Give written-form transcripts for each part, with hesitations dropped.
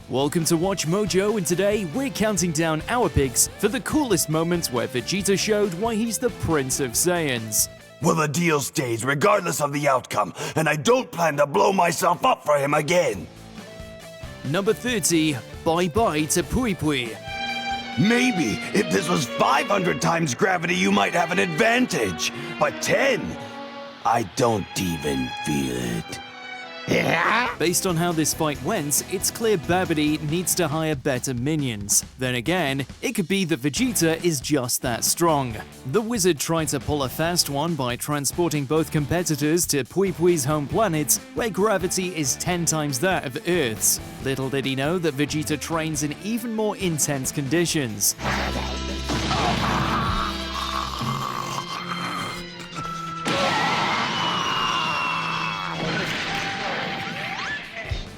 Welcome to Watch Mojo, and today we're counting down our picks for the coolest moments where Vegeta showed why he's the Prince of Saiyans. Well, the deal stays regardless of the outcome, and I don't plan to blow myself up for him again. Number 30, Bye Bye to Pui Pui. Maybe if this was 500 times gravity, you might have an advantage. But 10, I don't even feel it. Based on how this fight went, it's clear Babidi needs to hire better minions. Then again, it could be that Vegeta is just that strong. The wizard tried to pull a fast one by transporting both competitors to Pui Pui's home planet, where gravity is 10 times that of Earth's. Little did he know that Vegeta trains in even more intense conditions.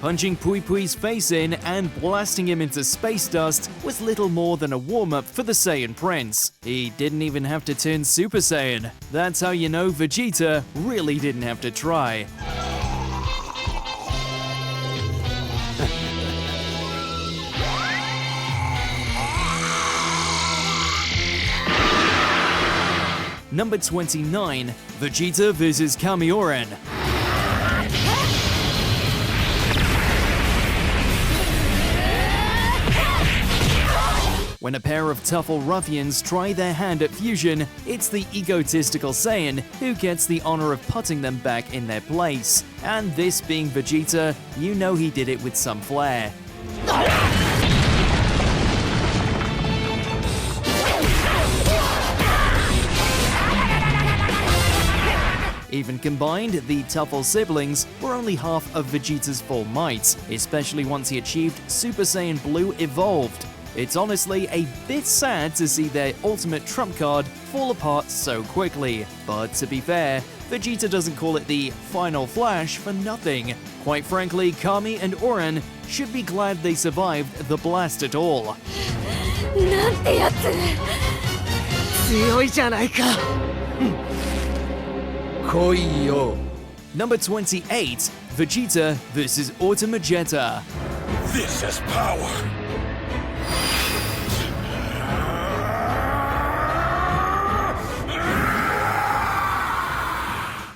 Punching Pui Pui's face in and blasting him into space dust was little more than a warm-up for the Saiyan Prince. He didn't even have to turn Super Saiyan. That's how you know Vegeta really didn't have to try. Number 29, Vegeta vs. Kamioran. When a pair of Toppo ruffians try their hand at fusion, it's the egotistical Saiyan who gets the honor of putting them back in their place. And this being Vegeta, you know he did it with some flair. Even combined, the Toppo siblings were only half of Vegeta's full might, especially once he achieved Super Saiyan Blue Evolved. It's honestly a bit sad to see their ultimate trump card fall apart so quickly. But to be fair, Vegeta doesn't call it the final flash for nothing. Quite frankly, Kami and Oren should be glad they survived the blast at all. Number 28, Vegeta vs. Vegeta. This is power.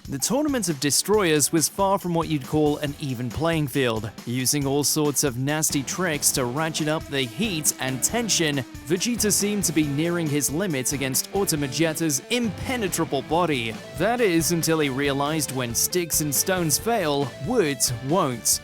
The Tournament of Destroyers was far from what you'd call an even playing field. Using all sorts of nasty tricks to ratchet up the heat and tension, Vegeta seemed to be nearing his limits against Vegeta's impenetrable body. That is, until he realized when sticks and stones fail, words won't.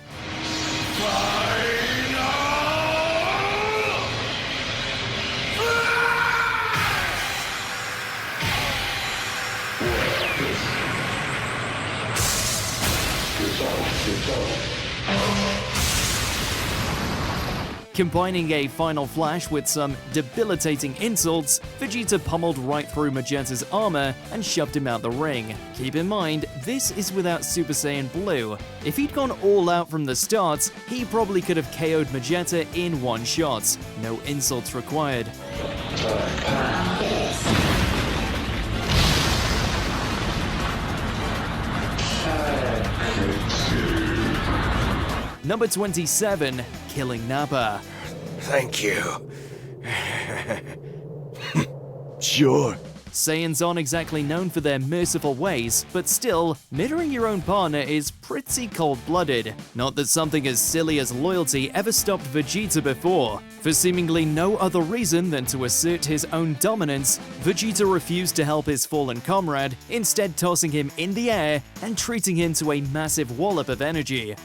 Combining a final flash with some debilitating insults, Vegeta pummeled right through Vegeta's armor and shoved him out the ring. Keep in mind, this is without Super Saiyan Blue. If he'd gone all out from the start, he probably could have KO'd Vegeta in one shot. No insults required. Number 27, killing Nappa. Thank you. Sure. Saiyans aren't exactly known for their merciful ways, but still, murdering your own partner is pretty cold-blooded. Not that something as silly as loyalty ever stopped Vegeta before. For seemingly no other reason than to assert his own dominance, Vegeta refused to help his fallen comrade, instead tossing him in the air and treating him to a massive wallop of energy.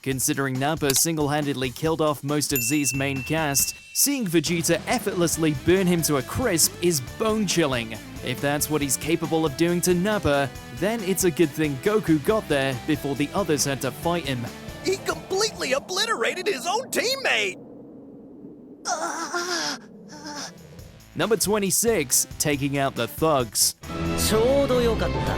Considering Nappa single-handedly killed off most of Z's main cast, seeing Vegeta effortlessly burn him to a crisp is bone-chilling. If that's what he's capable of doing to Nappa, then it's a good thing Goku got there before the others had to fight him. He completely obliterated his own teammate! Number 26, taking out the thugs. ちょうどよかった。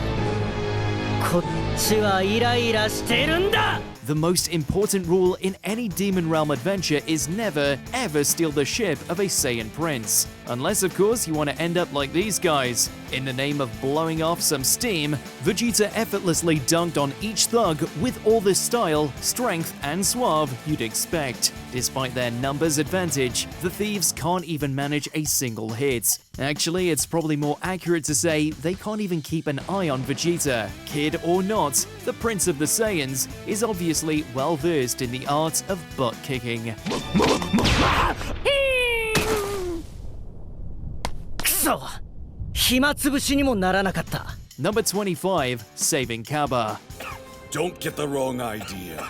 こっちはイライラしてるんだ。The most important rule in any Demon Realm adventure is never, ever steal the ship of a Saiyan prince. Unless, of course, you want to end up like these guys. In the name of blowing off some steam, Vegeta effortlessly dunked on each thug with all the style, strength, and suave you'd expect. Despite their numbers advantage, the thieves can't even manage a single hit. Actually, it's probably more accurate to say they can't even keep an eye on Vegeta. Kid or not, the Prince of the Saiyans is obviously well versed in the art of butt kicking. Number 25, saving Kaba. Don't get the wrong idea.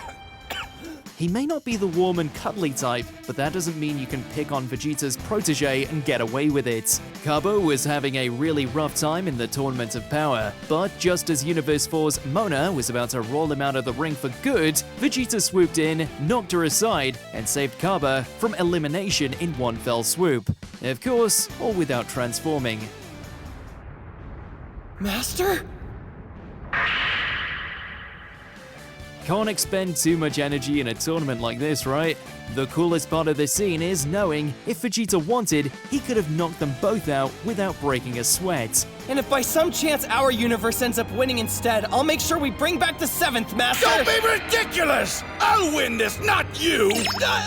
He may not be the warm and cuddly type, but that doesn't mean you can pick on Vegeta's protege and get away with it. Kaba was having a really rough time in the Tournament of Power, but just as Universe 4's Mona was about to roll him out of the ring for good, Vegeta swooped in, knocked her aside, and saved Kaba from elimination in one fell swoop. Of course, all without transforming. Master? Can't expend too much energy in a tournament like this, right? The coolest part of this scene is knowing if Vegeta wanted, he could have knocked them both out without breaking a sweat. And if by some chance our universe ends up winning instead, I'll make sure we bring back the 7th, Master! Don't be ridiculous! I'll win this, not you!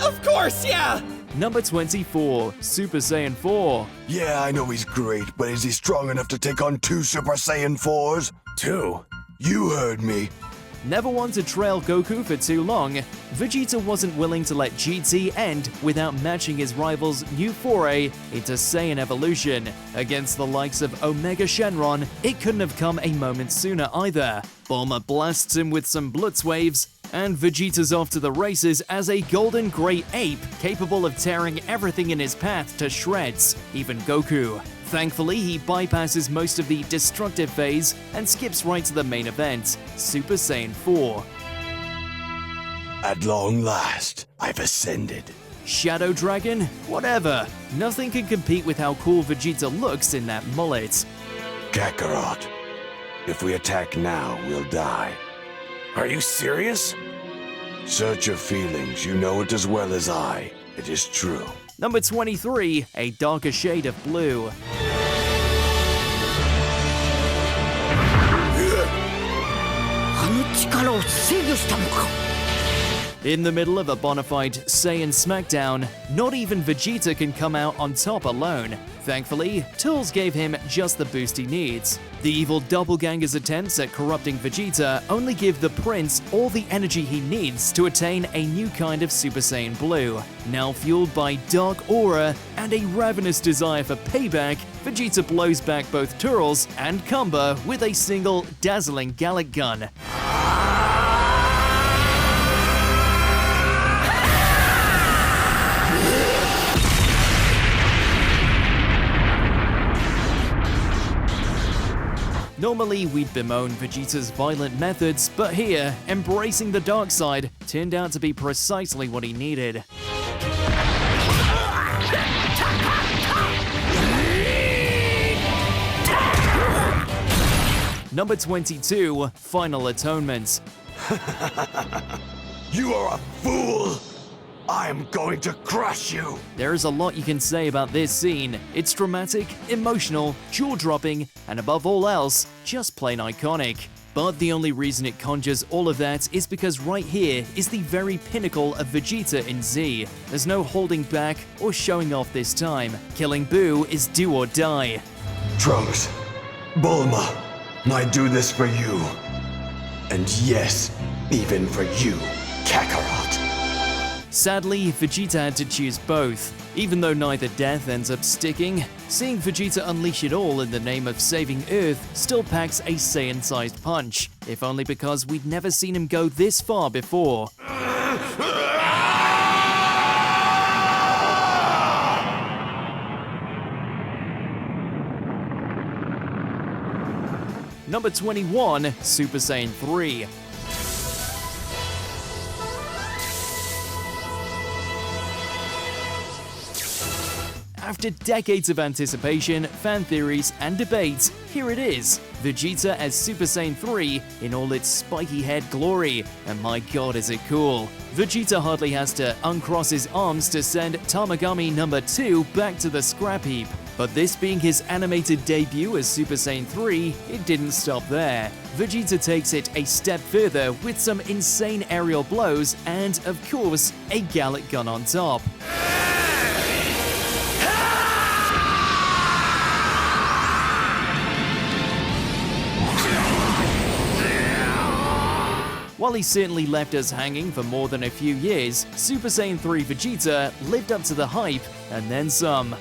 Of course, yeah! Number 24, Super Saiyan 4. Yeah, I know he's great, but is he strong enough to take on 2 Super Saiyan 4s? 2? You heard me. Never one to trail Goku for too long, Vegeta wasn't willing to let GT end without matching his rival's new foray into Saiyan evolution. Against the likes of Omega Shenron, it couldn't have come a moment sooner either. Bulma blasts him with some Blitz waves, and Vegeta's off to the races as a golden Great Ape capable of tearing everything in his path to shreds, even Goku. Thankfully, he bypasses most of the destructive phase and skips right to the main event, Super Saiyan 4. At long last, I've ascended. Shadow Dragon? Whatever. Nothing can compete with how cool Vegeta looks in that mullet. Kakarot, if we attack now, we'll die. Are you serious? Search your feelings, you know it as well as I. It is true. Number 23, a darker shade of blue. In the middle of a bona fide Saiyan smackdown, not even Vegeta can come out on top alone. Thankfully, tools gave him just the boost he needs. The evil doppelganger's attempts at corrupting Vegeta only give the prince all the energy he needs to attain a new kind of Super Saiyan Blue. Now fueled by dark aura and a ravenous desire for payback, Vegeta blows back both Turles and Kumba with a single dazzling Gallic gun. Normally, we'd bemoan Vegeta's violent methods, but here, embracing the dark side turned out to be precisely what he needed. Number 22, Final Atonement. You are a fool! I'm going to crush you! There is a lot you can say about this scene. It's dramatic, emotional, jaw-dropping, and above all else, just plain iconic. But the only reason it conjures all of that is because right here is the very pinnacle of Vegeta in Z. There's no holding back or showing off this time. Killing Buu is do or die. Trunks, Bulma, I do this for you. And yes, even for you, Kakarot. Sadly, Vegeta had to choose both. Even though neither death ends up sticking, seeing Vegeta unleash it all in the name of saving Earth still packs a Saiyan-sized punch, if only because we'd never seen him go this far before. Number 21, Super Saiyan 3. After decades of anticipation, fan theories, and debates, here it is. Vegeta as Super Saiyan 3 in all its spiky head glory, and my god is it cool. Vegeta hardly has to uncross his arms to send Tamagami number 2 back to the scrap heap. But this being his animated debut as Super Saiyan 3, it didn't stop there. Vegeta takes it a step further with some insane aerial blows and, of course, a Gallic gun on top. While he certainly left us hanging for more than a few years, Super Saiyan 3 Vegeta lived up to the hype and then some.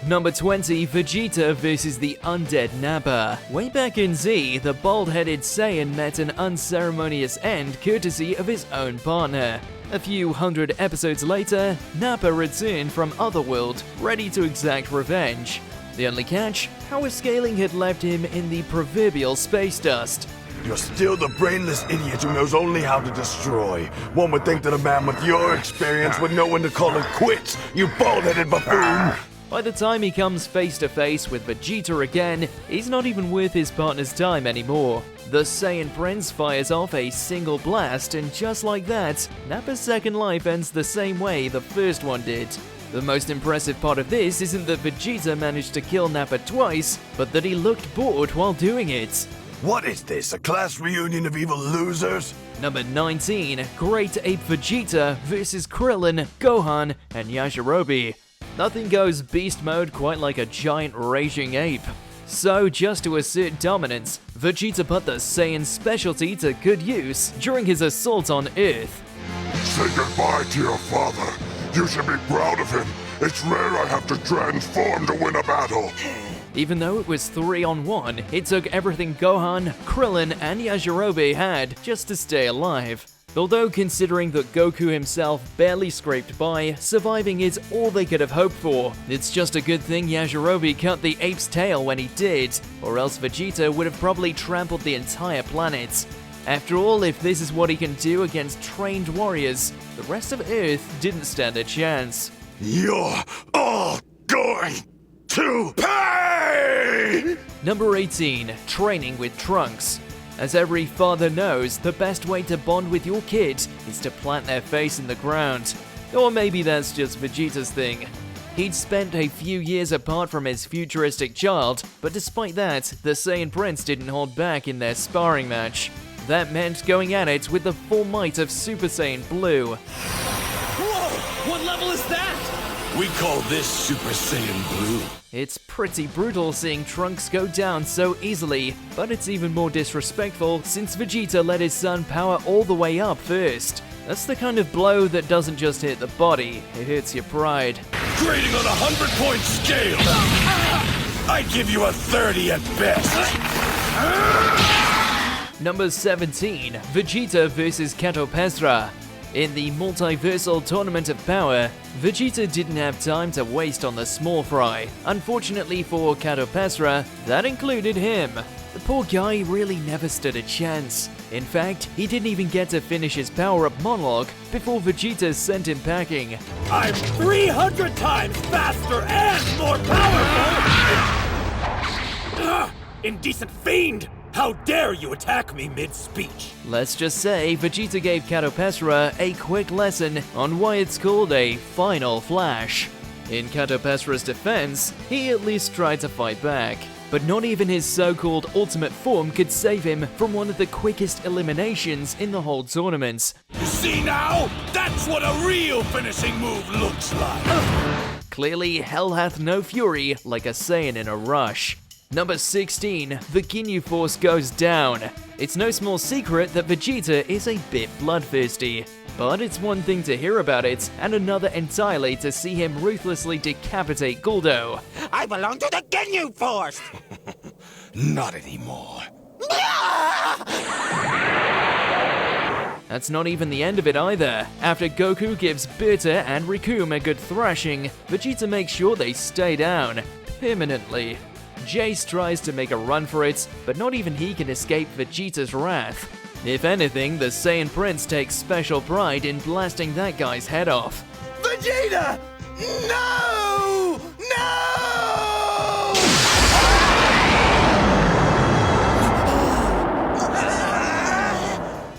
Number 20, Vegeta vs. the Undead Nappa. Way back in Z, the bald-headed Saiyan met an unceremonious end courtesy of his own partner. A few hundred episodes later, Nappa returned from Otherworld, ready to exact revenge. The only catch? How his scaling had left him in the proverbial space dust. You're still the brainless idiot who knows only how to destroy. One would think that a man with your experience would know when to call it quits, you bald-headed buffoon! By the time he comes face to face with Vegeta again, he's not even worth his partner's time anymore. The Saiyan Prince fires off a single blast, and just like that, Nappa's second life ends the same way the first one did. The most impressive part of this isn't that Vegeta managed to kill Nappa twice, but that he looked bored while doing it. What is this, a class reunion of evil losers? Number 19, Great Ape Vegeta vs. Krillin, Gohan, and Yajirobe. Nothing goes beast mode quite like a giant raging ape. So, just to assert dominance, Vegeta put the Saiyan specialty to good use during his assault on Earth. Say goodbye to your father. You should be proud of him. It's rare I have to transform to win a battle. Even though it was 3-on-1, it took everything Gohan, Krillin, and Yajirobe had just to stay alive. Although considering that Goku himself barely scraped by, surviving is all they could have hoped for. It's just a good thing Yajirobe cut the ape's tail when he did, or else Vegeta would have probably trampled the entire planet. After all, if this is what he can do against trained warriors, the rest of Earth didn't stand a chance. You're all going to pay! Number 18, Training with Trunks. As every father knows, the best way to bond with your kid is to plant their face in the ground. Or maybe that's just Vegeta's thing. He'd spent a few years apart from his futuristic child, but despite that, the Saiyan Prince didn't hold back in their sparring match. That meant going at it with the full might of Super Saiyan Blue. Whoa! What level is that? We call this Super Saiyan Blue. It's pretty brutal seeing Trunks go down so easily, but it's even more disrespectful since Vegeta let his son power all the way up first. That's the kind of blow that doesn't just hit the body, it hits your pride. Grading on a 100-point scale, I'd give you a 30 at best. Number 17, Vegeta vs. Catopesra. In the multiversal Tournament of Power, Vegeta didn't have time to waste on the small fry. Unfortunately for Catopesra, that included him. The poor guy really never stood a chance. In fact, he didn't even get to finish his power-up monologue before Vegeta sent him packing. I'm 300 times faster and more powerful! Indecent fiend! How dare you attack me mid-speech? Let's just say Vegeta gave Catopesra a quick lesson on why it's called a Final Flash. In Catopesra's defense, he at least tried to fight back. But not even his so-called ultimate form could save him from one of the quickest eliminations in the whole tournament. You see now? That's what a real finishing move looks like! Clearly, hell hath no fury like a Saiyan in a rush. Number 16, the Ginyu Force goes down. It's no small secret that Vegeta is a bit bloodthirsty. But it's one thing to hear about it, and another entirely to see him ruthlessly decapitate Guldo. I belong to the Ginyu Force! Not anymore. That's not even the end of it either. After Goku gives Berta and Rikum a good thrashing, Vegeta makes sure they stay down, permanently. Jace tries to make a run for it, but not even he can escape Vegeta's wrath. If anything, the Saiyan Prince takes special pride in blasting that guy's head off. Vegeta! No! No!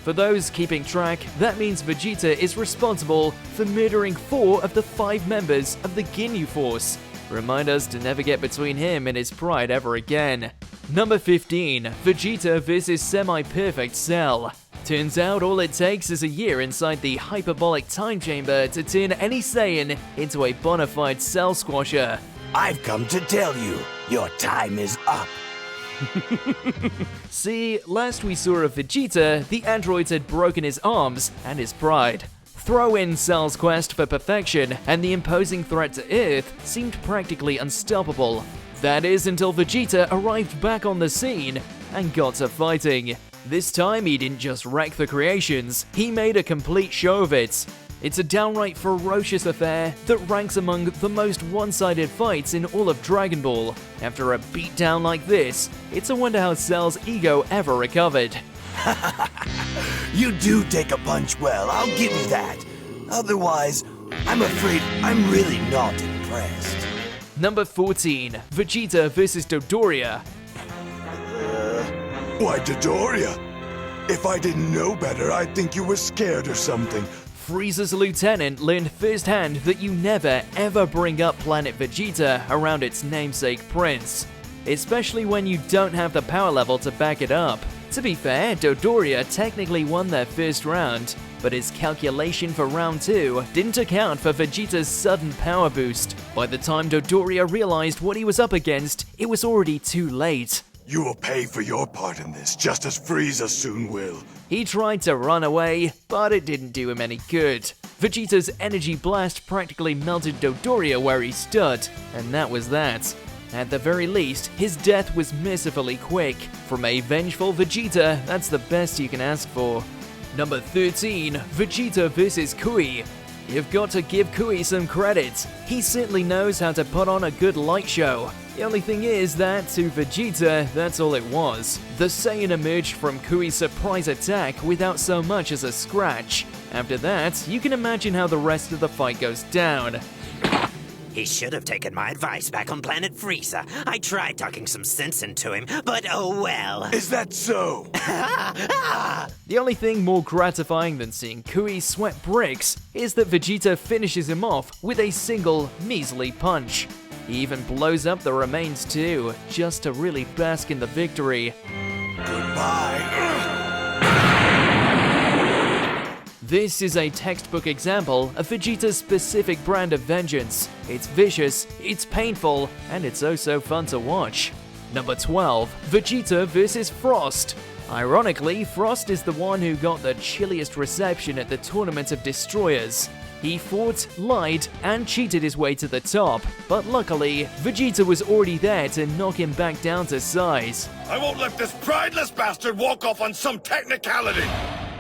For those keeping track, that means Vegeta is responsible for murdering 4 of the 5 members of the Ginyu Force. Remind us to never get between him and his pride ever again. Number 15, Vegeta vs Semi-Perfect Cell. Turns out all it takes is a year inside the hyperbolic time chamber to turn any Saiyan into a bona fide Cell Squasher. I've come to tell you, your time is up. See, last we saw of Vegeta, the androids had broken his arms and his pride. Throw in Cell's quest for perfection, and the imposing threat to Earth seemed practically unstoppable. That is until Vegeta arrived back on the scene and got to fighting. This time he didn't just wreck the creations, he made a complete show of it. It's a downright ferocious affair that ranks among the most one-sided fights in all of Dragon Ball. After a beatdown like this, it's a wonder how Cell's ego ever recovered. You do take a punch well, I'll give you that. Otherwise, I'm afraid I'm really not impressed. Number 14, Vegeta vs Dodoria. Why, Dodoria? If I didn't know better, I'd think you were scared or something. Frieza's lieutenant learned firsthand that you never ever bring up Planet Vegeta around its namesake prince, especially when you don't have the power level to back it up. To be fair, Dodoria technically won their first round, but his calculation for round 2 didn't account for Vegeta's sudden power boost. By the time Dodoria realized what he was up against, it was already too late. You will pay for your part in this, just as Frieza soon will. He tried to run away, but it didn't do him any good. Vegeta's energy blast practically melted Dodoria where he stood, and that was that. At the very least, his death was mercifully quick. From a vengeful Vegeta, that's the best you can ask for. Number 13, Vegeta vs Kui. You've got to give Kui some credit. He certainly knows how to put on a good light show. The only thing is that, to Vegeta, that's all it was. The Saiyan emerged from Kui's surprise attack without so much as a scratch. After that, you can imagine how the rest of the fight goes down. He should have taken my advice back on planet Frieza. I tried talking some sense into him, but oh well. Is that so? The only thing more gratifying than seeing Kui sweat bricks is that Vegeta finishes him off with a single, measly punch. He even blows up the remains too, just to really bask in the victory. Goodbye. This is a textbook example of Vegeta's specific brand of vengeance. It's vicious, it's painful, and it's oh so fun to watch. Number 12, Vegeta vs Frost. Ironically, Frost is the one who got the chilliest reception at the Tournament of Destroyers. He fought, lied, and cheated his way to the top, but luckily, Vegeta was already there to knock him back down to size. I won't let this prideless bastard walk off on some technicality.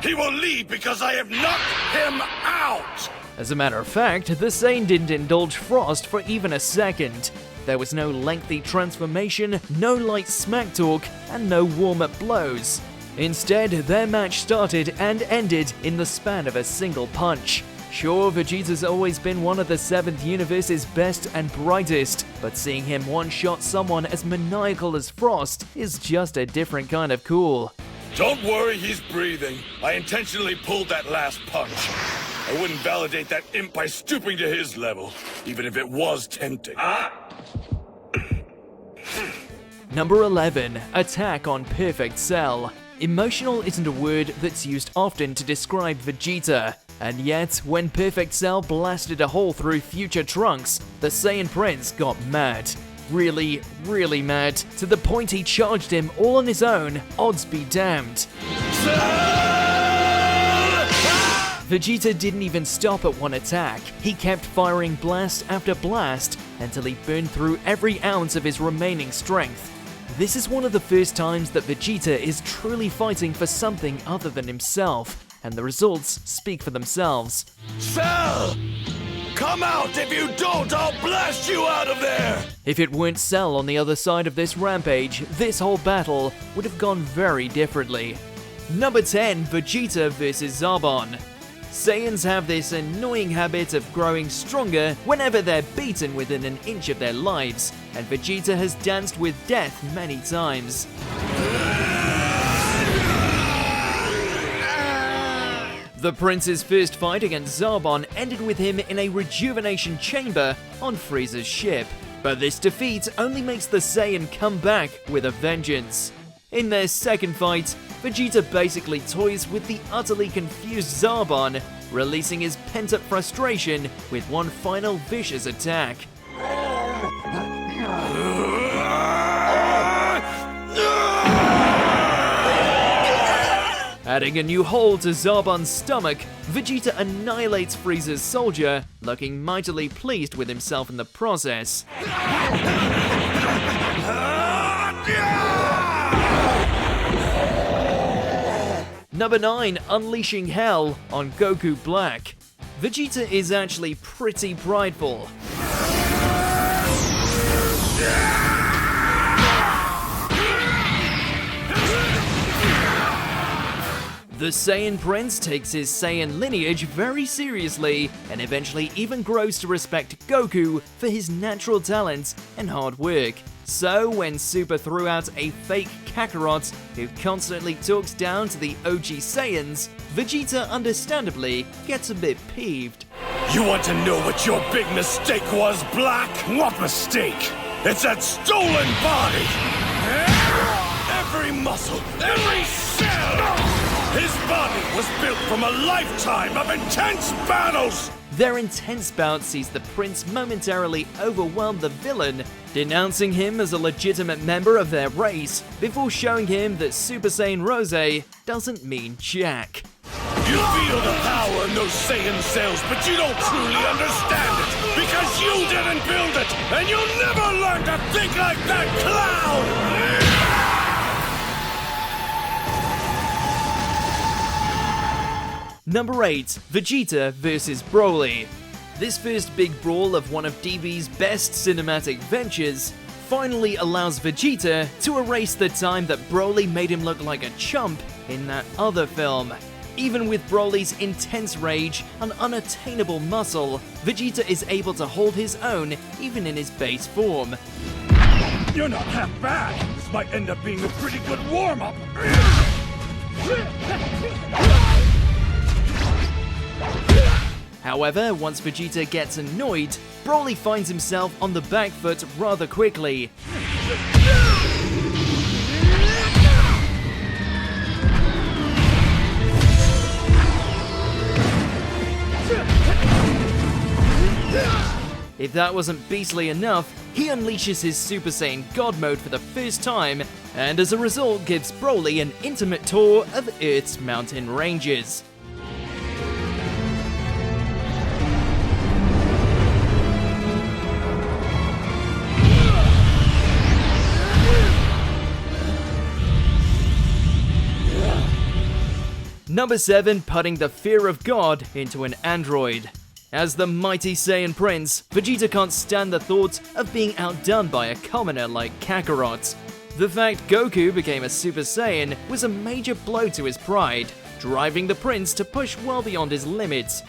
He will leave because I have knocked him out! As a matter of fact, the Saiyan didn't indulge Frost for even a second. There was no lengthy transformation, no light smack talk, and no warm-up blows. Instead, their match started and ended in the span of a single punch. Sure, Vegeta's always been one of the 7th universe's best and brightest, but seeing him one-shot someone as maniacal as Frost is just a different kind of cool. Don't worry, he's breathing. I intentionally pulled that last punch. I wouldn't validate that imp by stooping to his level, even if it was tempting. Number 11, Attack on Perfect Cell. Emotional isn't a word that's used often to describe Vegeta, and yet, when Perfect Cell blasted a hole through future Trunks, the Saiyan Prince got mad. Really, really mad, to the point he charged him all on his own, odds be damned. Vegeta didn't even stop at one attack. He kept firing blast after blast until he burned through every ounce of his remaining strength. This is one of the first times that Vegeta is truly fighting for something other than himself, and the results speak for themselves. Cell! Come out! If you don't, I'll blast you out of there! If it weren't Cell on the other side of this rampage, this whole battle would have gone very differently. Number 10, Vegeta vs Zarbon. Saiyans have this annoying habit of growing stronger whenever they're beaten within an inch of their lives, and Vegeta has danced with death many times. The Prince's first fight against Zarbon ended with him in a rejuvenation chamber on Frieza's ship, but this defeat only makes the Saiyan come back with a vengeance. In their second fight, Vegeta basically toys with the utterly confused Zarbon, releasing his pent-up frustration with one final vicious attack. Adding a new hole to Zarbon's stomach, Vegeta annihilates Frieza's soldier, looking mightily pleased with himself in the process. Number 9, Unleashing Hell on Goku Black. Vegeta is actually pretty prideful. The Saiyan Prince takes his Saiyan lineage very seriously, and eventually even grows to respect Goku for his natural talents and hard work. So when Super threw out a fake Kakarot who constantly talks down to the OG Saiyans, Vegeta understandably gets a bit peeved. You want to know what your big mistake was, Black? What mistake? It's that stolen body! Every muscle, every cell! His body was built from a lifetime of intense battles! Their intense bout sees the Prince momentarily overwhelm the villain, denouncing him as a legitimate member of their race, before showing him that Super Saiyan Rose doesn't mean jack. You feel the power in those Saiyan cells, but you don't truly understand it, because you didn't build it, and you'll never learn to think like that clown! Number 8, Vegeta vs. Broly. This first big brawl of one of DB's best cinematic ventures finally allows Vegeta to erase the time that Broly made him look like a chump in that other film. Even with Broly's intense rage and unattainable muscle, Vegeta is able to hold his own even in his base form. You're not half bad! This might end up being a pretty good warm-up! However, once Vegeta gets annoyed, Broly finds himself on the back foot rather quickly. If that wasn't beastly enough, he unleashes his Super Saiyan God mode for the first time, and as a result gives Broly an intimate tour of Earth's mountain ranges. Number 7, putting the fear of God into an android. As the mighty Saiyan Prince, Vegeta can't stand the thought of being outdone by a commoner like Kakarot. The fact Goku became a Super Saiyan was a major blow to his pride, driving the Prince to push well beyond his limits.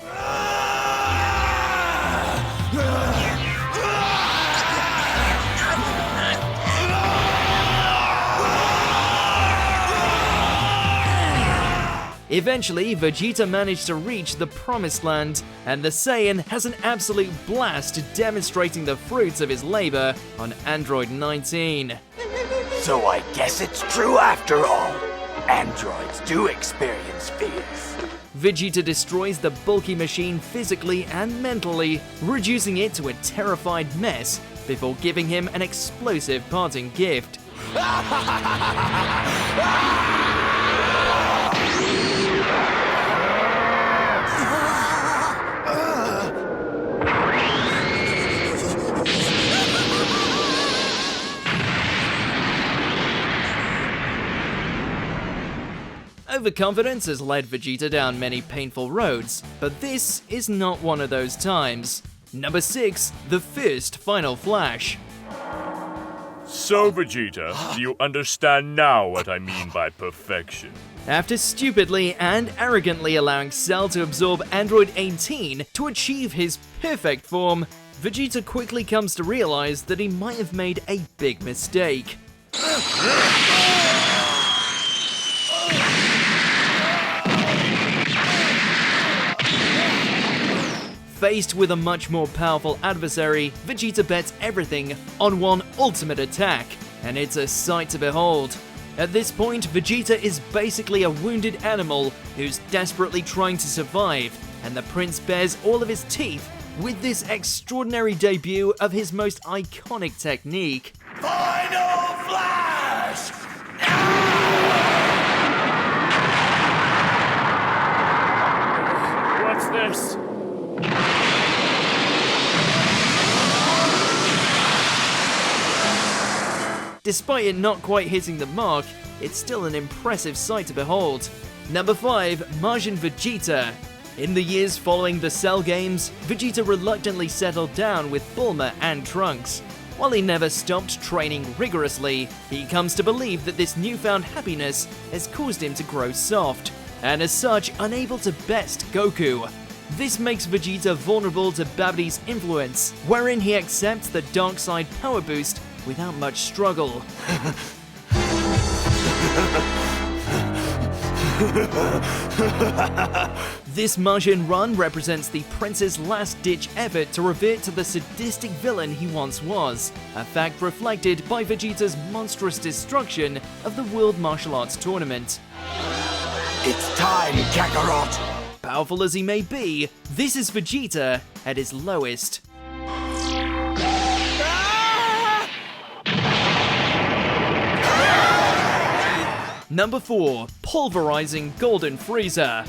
Eventually, Vegeta managed to reach the Promised Land, and the Saiyan has an absolute blast demonstrating the fruits of his labor on Android 19. So I guess it's true after all. Androids do experience fears. Vegeta destroys the bulky machine physically and mentally, reducing it to a terrified mess before giving him an explosive parting gift. Overconfidence has led Vegeta down many painful roads, but this is not one of those times. Number 6, the first Final Flash. So, Vegeta, do you understand now what I mean by perfection? After stupidly and arrogantly allowing Cell to absorb Android 18 to achieve his perfect form, Vegeta quickly comes to realize that he might have made a big mistake. Faced with a much more powerful adversary, Vegeta bets everything on one ultimate attack, and it's a sight to behold. At this point, Vegeta is basically a wounded animal who's desperately trying to survive, and the prince bares all of his teeth with this extraordinary debut of his most iconic technique. Final Flash! What's this? Despite it not quite hitting the mark, it's still an impressive sight to behold. Number 5, Majin Vegeta. In the years following the Cell games, Vegeta reluctantly settled down with Bulma and Trunks. While he never stopped training rigorously, he comes to believe that this newfound happiness has caused him to grow soft, and as such unable to best Goku. This makes Vegeta vulnerable to Babidi's influence, wherein he accepts the dark side power boost without much struggle. This Majin run represents the prince's last-ditch effort to revert to the sadistic villain he once was, a fact reflected by Vegeta's monstrous destruction of the World Martial Arts Tournament. It's time, Kakarot! Powerful as he may be, this is Vegeta at his lowest. Number 4, Pulverizing Golden Frieza.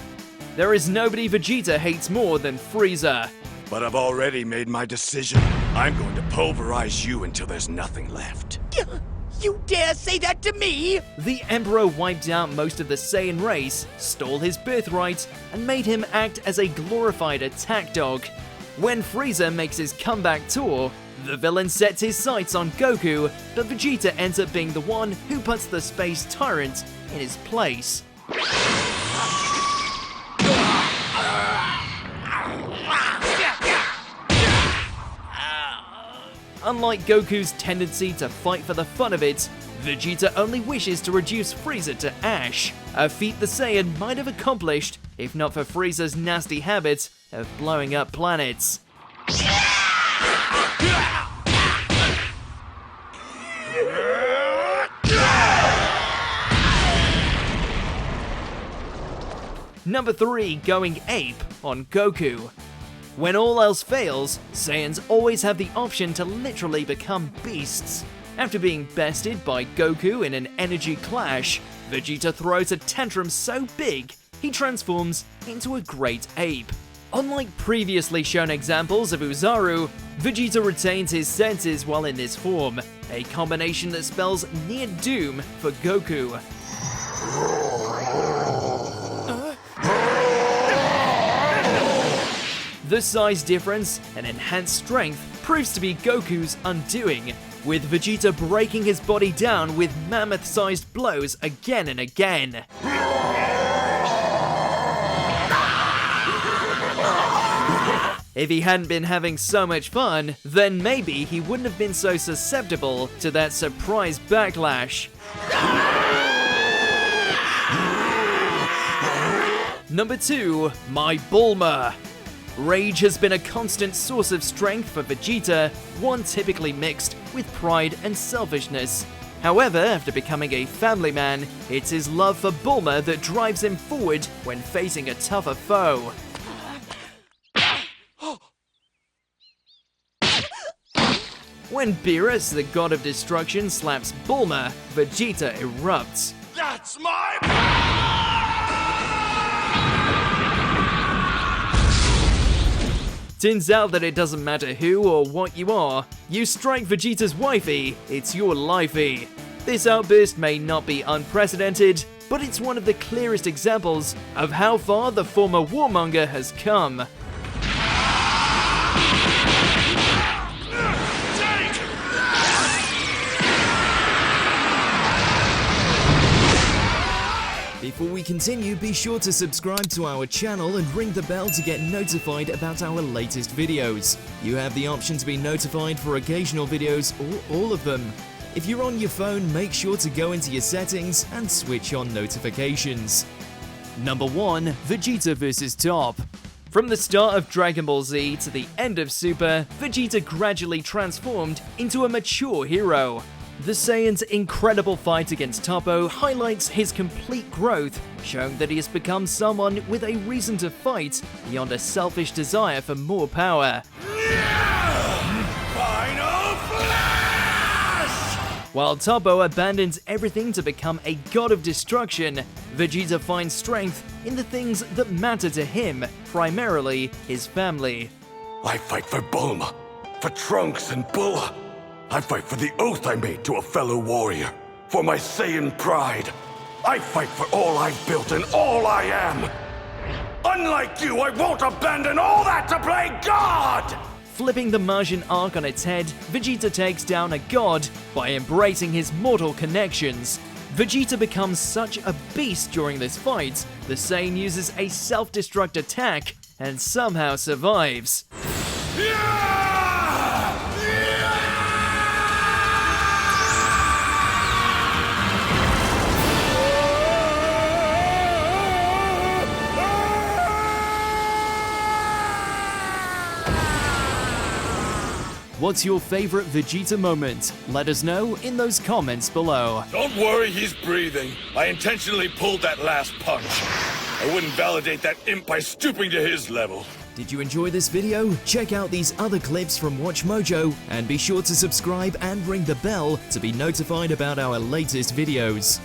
There is nobody Vegeta hates more than Frieza. But I've already made my decision. I'm going to pulverize you until there's nothing left. You dare say that to me? The Emperor wiped out most of the Saiyan race, stole his birthright, and made him act as a glorified attack dog. When Frieza makes his comeback tour, the villain sets his sights on Goku, but Vegeta ends up being the one who puts the space tyrant in his place. Unlike Goku's tendency to fight for the fun of it, Vegeta only wishes to reduce Frieza to ash, a feat the Saiyan might have accomplished if not for Frieza's nasty habit of blowing up planets. Number 3, going ape on Goku. When all else fails, Saiyans always have the option to literally become beasts. After being bested by Goku in an energy clash, Vegeta throws a tantrum so big, he transforms into a Great Ape. Unlike previously shown examples of Uzaru, Vegeta retains his senses while in this form, a combination that spells near doom for Goku. The size difference and enhanced strength proves to be Goku's undoing, with Vegeta breaking his body down with mammoth-sized blows again and again. If he hadn't been having so much fun, then maybe he wouldn't have been so susceptible to that surprise backlash. Number 2, my Bulma. Rage has been a constant source of strength for Vegeta, one typically mixed with pride and selfishness. However, after becoming a family man, it's his love for Bulma that drives him forward when facing a tougher foe. When Beerus, the god of destruction, slaps Bulma, Vegeta erupts. That's my... Turns out that it doesn't matter who or what you are, you strike Vegeta's wifey, it's your lifey. This outburst may not be unprecedented, but it's one of the clearest examples of how far the former warmonger has come. Before we continue, be sure to subscribe to our channel and ring the bell to get notified about our latest videos. You have the option to be notified for occasional videos or all of them. If you're on your phone, make sure to go into your settings and switch on notifications. Number 1. Vegeta vs. Top. From the start of Dragon Ball Z to the end of Super, Vegeta gradually transformed into a mature hero. The Saiyan's incredible fight against Toppo highlights his complete growth, showing that he has become someone with a reason to fight beyond a selfish desire for more power. Final Flash! While Toppo abandons everything to become a god of destruction, Vegeta finds strength in the things that matter to him, primarily his family. I fight for Bulma, for Trunks and Bulma. I fight for the oath I made to a fellow warrior, for my Saiyan pride. I fight for all I've built and all I am. Unlike you, I won't abandon all that to play God! Flipping the Majin arc on its head, Vegeta takes down a god by embracing his mortal connections. Vegeta becomes such a beast during this fight, the Saiyan uses a self-destruct attack and somehow survives. What's your favorite Vegeta moment? Let us know in those comments below. Don't worry, he's breathing. I intentionally pulled that last punch. I wouldn't validate that imp by stooping to his level. Did you enjoy this video? Check out these other clips from WatchMojo and be sure to subscribe and ring the bell to be notified about our latest videos.